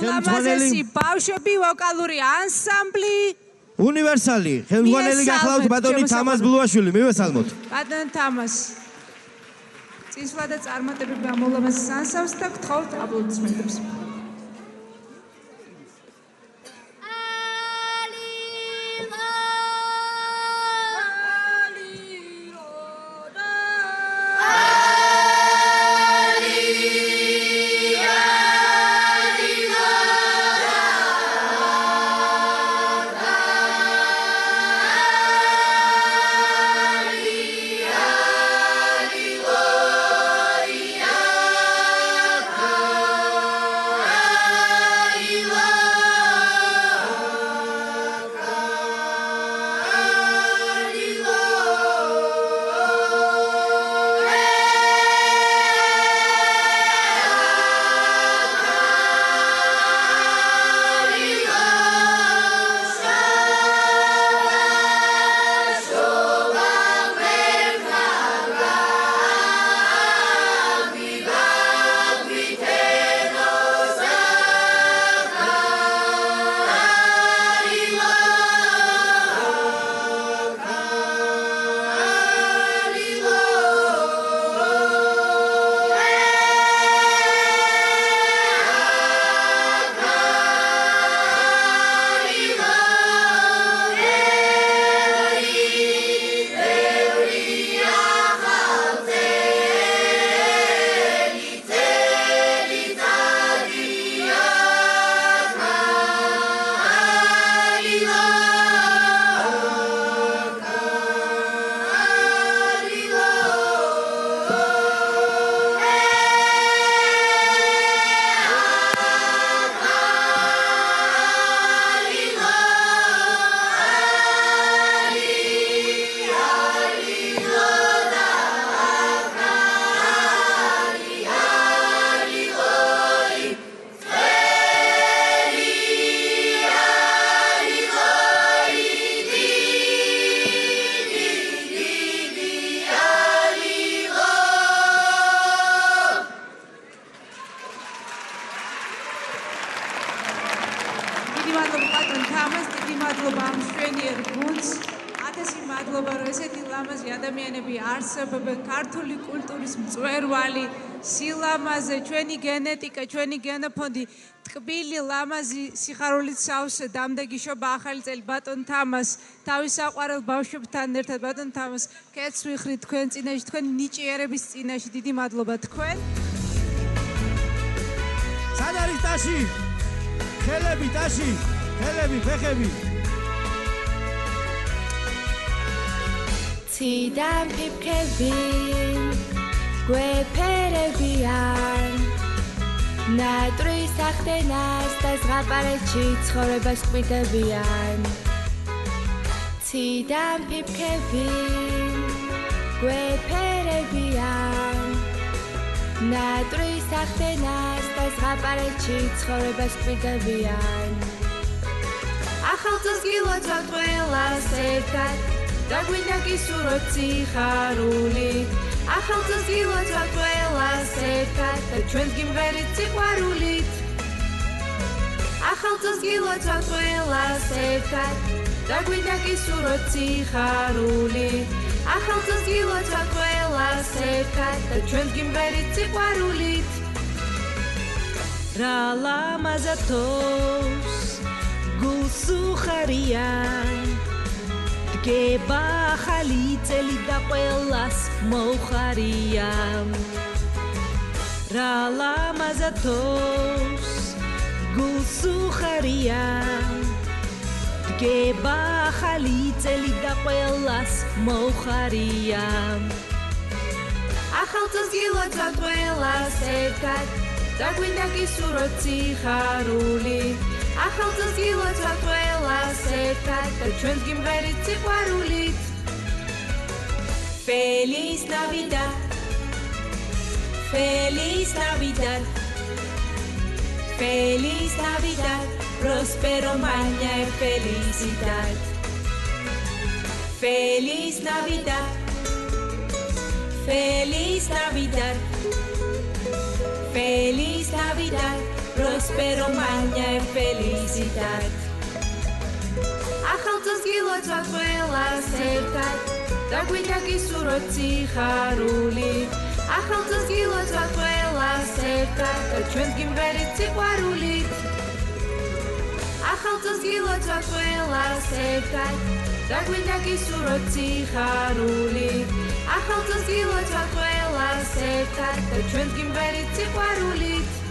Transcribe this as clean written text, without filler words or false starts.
ულამაზესი ბავშვები, ვოკალური ანსამბლი. უნივერსალი, ხელმძღვანელი გახლავთ ბატონი თამაზ ბლუაშვილი, მივესალმოთ. ბატონ თამაზ. წინსვლა და წარმატებები ამ ულამაზეს ანსამბლს და გთხოვთ აპლოდისმენტებს. ქართული კულტურის მწვერვალი, სილამაზე, ჩვენი გენეტიკა, ჩვენი გენოფონდი, ტკბილი, ლამაზი, სიხარულით სავსე, დამდეგიშობა ახალი წელი ბატონ თამაზ, თავის საყვარელ ბავშვებთან ერთად ბატონ თამაზ, კეთს ვიხრით თქვენ წინაშე, თქვენ ნიჭიერების წინაშე, დიდი მადლობა თქვენ. სად არის ტაში? ხელები ტაში, ხელები, ფეხები. ციდან ფიფქები გვეფერებიან ნატრის ახდენას და ზღაპარეთში ცხოვრებას ყვიდებიან ციდან ფიფქები გვეფერებიან ნატრის ახდენას და ზღაპარეთში ცხოვრებას ყვიდებიან ახალ წელს გილოცავთ ყველას ერთად და გვინდა გისურვოთ სიხარულით ახალ წელს გილოცავთ ყველას ერთად და ჩვენს გიმღერით სიყვარულით ახალ წელს გილოცავთ ყველას ერთად და გვინდა გისურვოთ სიხარულით ახალ წელს გილოცავთ ყველას ერთად და ჩვენს გიმღერით სიყვარულით რა ლამაზათოს გულს უხარიან გება ახალი წელი და ყველას მოუხარია რა ლამაზათოს გულს უხარია გება ახალი წელი და ყველას მოუხარია ახალ წელს გილოცავთ ყველას ერთად და გვინდა გისურვოთ სიხარულით ახალ წელს გილოცავთ ყველას ერთად და ჩვენს გიმღერით სიყვარულით Feliz Navidad Feliz Navidad Feliz Navidad Prospero mañana y felicidad Feliz Navidad Feliz Navidad Feliz Navidad Prospero mañana e felicidad. ახალ წელს გილოცავთ ყველას ერთად და გვინდა გისურვოთ სიხარული ახალ წელს გილოცავთ ყველას ერთად და ჩვენს გიმღერით სიყვარულით ახალ წელს გილოცავთ ყველას ერთად და გვინდა გისურვოთ სიხარული ახალ წელს გილოცავთ ყველას ერთად და ჩვენს გიმღერით სიყვარულით